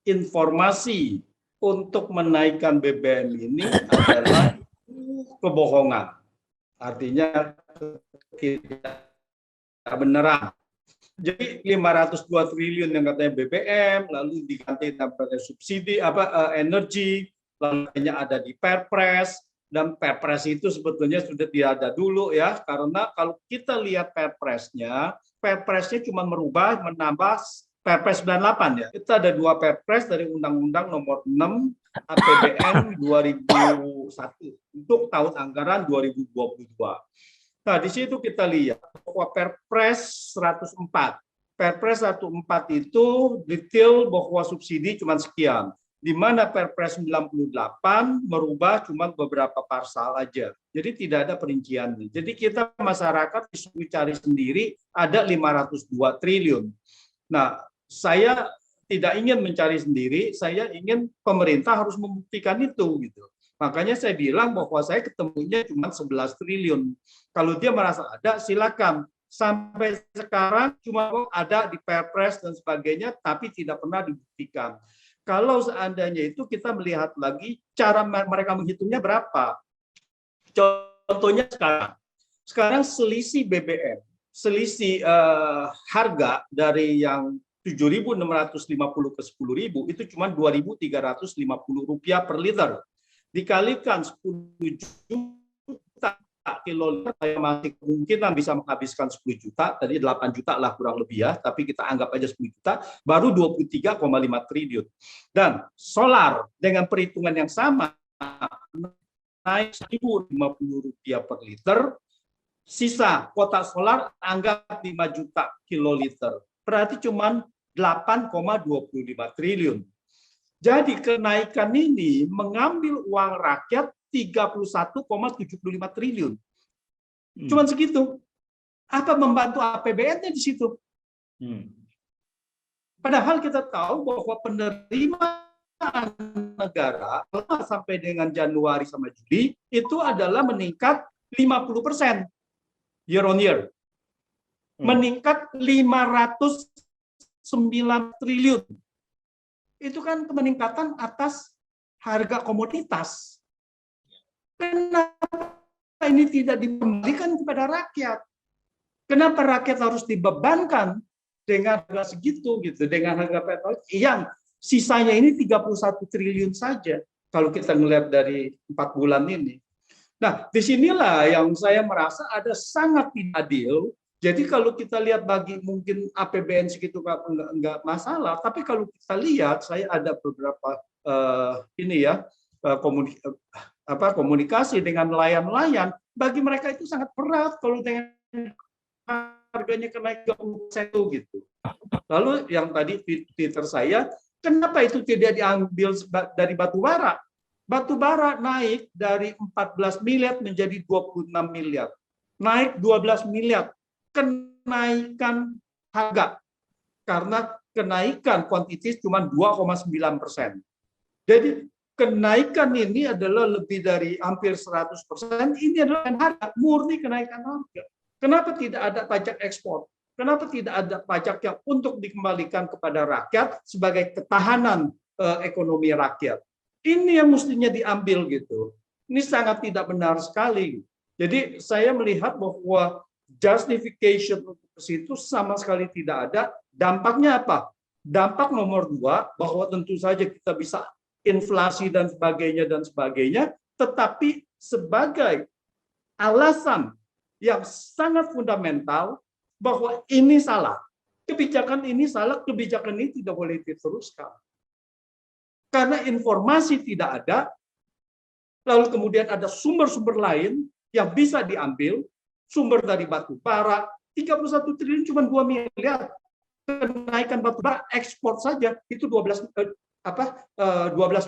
informasi untuk menaikkan BBM ini adalah kebohongan. Artinya tidak beneran. Jadi 502 triliun yang katanya BBM, lalu diganti dengan subsidi energi, lalu ada di Perpres, dan Perpres itu sebetulnya sudah tidak ada dulu ya, karena kalau kita lihat Perpresnya cuma menambah Perpres 98 ya. Itu ada 2 Perpres dari Undang-Undang Nomor 6 APBN 2001 untuk tahun anggaran 2022. Nah, di situ kita lihat bahwa Perpres 104. Perpres 104 itu detail bahwa subsidi cuma sekian. Di mana Perpres 98 merubah cuma beberapa pasal aja. Jadi tidak ada perinciannya. Jadi kita masyarakat disuruh cari sendiri ada 502 triliun. Nah, saya tidak ingin mencari sendiri, saya ingin pemerintah harus membuktikan itu gitu. Makanya saya bilang bahwa saya ketemunya cuma 11 triliun. Kalau dia merasa ada, silakan. Sampai sekarang cuma ada di Perpres dan sebagainya, tapi tidak pernah dibuktikan. Kalau seandainya itu kita melihat lagi cara mereka menghitungnya berapa. Contohnya sekarang selisih BBM, selisih harga dari yang 7.650 ke 10.000 itu cuma Rp2.350 per liter. Dikalikan 10 juta kiloliter, saya masih kemungkinan bisa menghabiskan 10 juta, tadi 8 juta lah kurang lebih ya, tapi kita anggap aja 10 juta, baru 23,5 triliun. Dan solar dengan perhitungan yang sama, naik Rp1.050 per liter, sisa kuota solar anggap 5 juta kiloliter, berarti cuma 8,25 triliun. Jadi kenaikan ini mengambil uang rakyat 31,75 triliun. Cuman segitu. Apa membantu APBN-nya di situ? Padahal kita tahu bahwa penerimaan negara sampai dengan Januari sama Juli itu adalah meningkat 50% year on year. Meningkat 509 triliun. Itu kan peningkatan atas harga komoditas. Kenapa ini tidak dikembalikan kepada rakyat? Kenapa rakyat harus dibebankan dengan harga segitu gitu, dengan harga petrol yang sisanya ini 31 triliun saja kalau kita melihat dari 4 bulan ini. Nah, disinilah yang saya merasa ada sangat tidak adil. Jadi kalau kita lihat bagi mungkin APBN segitu enggak masalah, tapi kalau kita lihat saya ada beberapa komunikasi dengan nelayan-nelayan, bagi mereka itu sangat berat kalau dengan harganya kenaik 30% gitu. Lalu yang tadi Twitter saya, kenapa itu tidak diambil dari batu bara? Batu bara naik dari 14 miliar menjadi 26 miliar. Naik 12 miliar. Kenaikan harga karena kenaikan kuantitas cuma 2,9%. Jadi kenaikan ini adalah lebih dari hampir 100%. Ini adalah harga murni kenaikan harga. Kenapa tidak ada pajak ekspor? Kenapa tidak ada pajak yang untuk dikembalikan kepada rakyat sebagai ketahanan ekonomi rakyat? Ini yang mestinya diambil gitu. Ini sangat tidak benar sekali. Jadi saya melihat bahwa justification untuk ke situ sama sekali tidak ada. Dampaknya apa? Dampak nomor 2 bahwa tentu saja kita bisa inflasi dan sebagainya, tetapi sebagai alasan yang sangat fundamental bahwa ini salah. Kebijakan ini salah, kebijakan ini tidak boleh diteruskan. Karena informasi tidak ada, lalu kemudian ada sumber-sumber lain yang bisa diambil, sumber dari batu bara, 31 triliun cuma 2 miliar. Kenaikan batu bara ekspor saja itu 12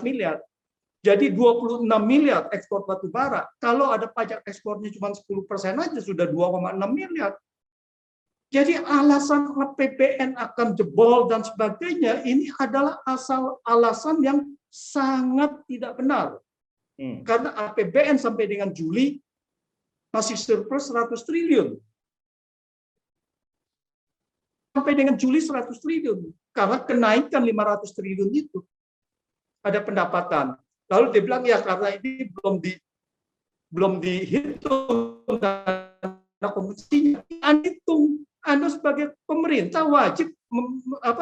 miliar. Jadi 26 miliar ekspor batu bara. Kalau ada pajak ekspornya cuma 10% aja sudah 2,6 miliar. Jadi alasan APBN akan jebol dan sebagainya ini adalah alasan yang sangat tidak benar. Karena APBN sampai dengan Juli masih surplus 100 triliun. Sampai dengan Juli 100 triliun. Karena kenaikan 500 triliun itu ada pendapatan. Lalu dia bilang ya karena ini belum dihitung dana kompensasinya. Hitung. Anda sebagai pemerintah wajib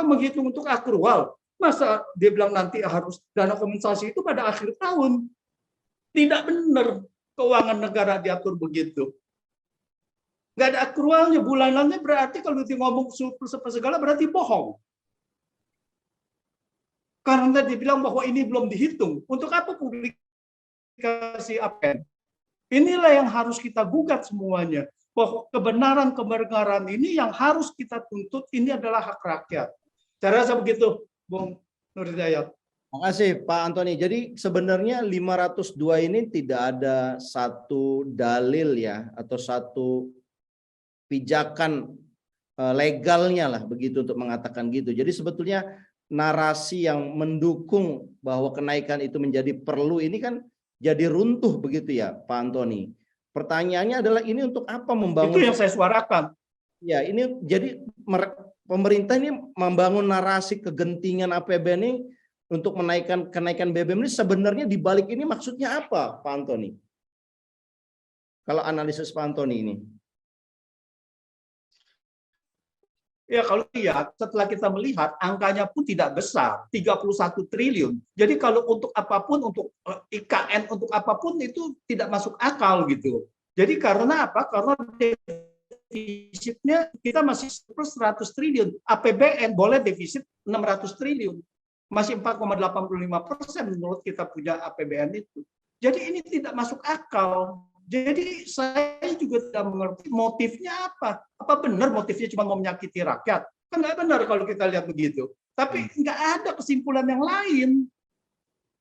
menghitung untuk akrual. Masa dia bilang nanti harus dana kompensasi itu pada akhir tahun. Tidak benar keuangan negara diatur begitu. Nggak ada akrualnya, bulanannya berarti kalau dia ngomong surplus apa segala berarti bohong. Karena dia bilang bahwa ini belum dihitung. Untuk apa publikasi APBN? Inilah yang harus kita gugat semuanya. Bahwa kebenaran ini yang harus kita tuntut, ini adalah hak rakyat. Saya rasa begitu, Bung Nur Hidayat. Terima kasih Pak Antoni. Jadi sebenarnya 502 ini tidak ada satu dalil ya, atau satu pijakan legalnya lah begitu untuk mengatakan gitu. Jadi sebetulnya narasi yang mendukung bahwa kenaikan itu menjadi perlu ini kan jadi runtuh begitu ya Pak Antoni. Pertanyaannya adalah ini untuk apa membangun? Itu yang saya suarakan. Ya ini jadi pemerintah ini membangun narasi kegentingan APBN ini untuk kenaikan BBM ini sebenarnya di balik ini maksudnya apa Pak Antoni? Kalau analisis Pak Antoni ini. Ya kalau lihat, setelah kita melihat angkanya pun tidak besar, 31 triliun. Jadi kalau untuk apapun, untuk IKN, untuk apapun itu tidak masuk akal gitu. Jadi karena apa? Karena defisitnya kita masih plus 100 triliun. APBN boleh defisit 600 triliun. Masih 4,85% menurut kita punya APBN itu. Jadi ini tidak masuk akal. Jadi saya juga tidak mengerti motifnya apa. Apa benar motifnya cuma mau menyakiti rakyat? Kan nggak benar kalau kita lihat begitu. Tapi nggak ada kesimpulan yang lain.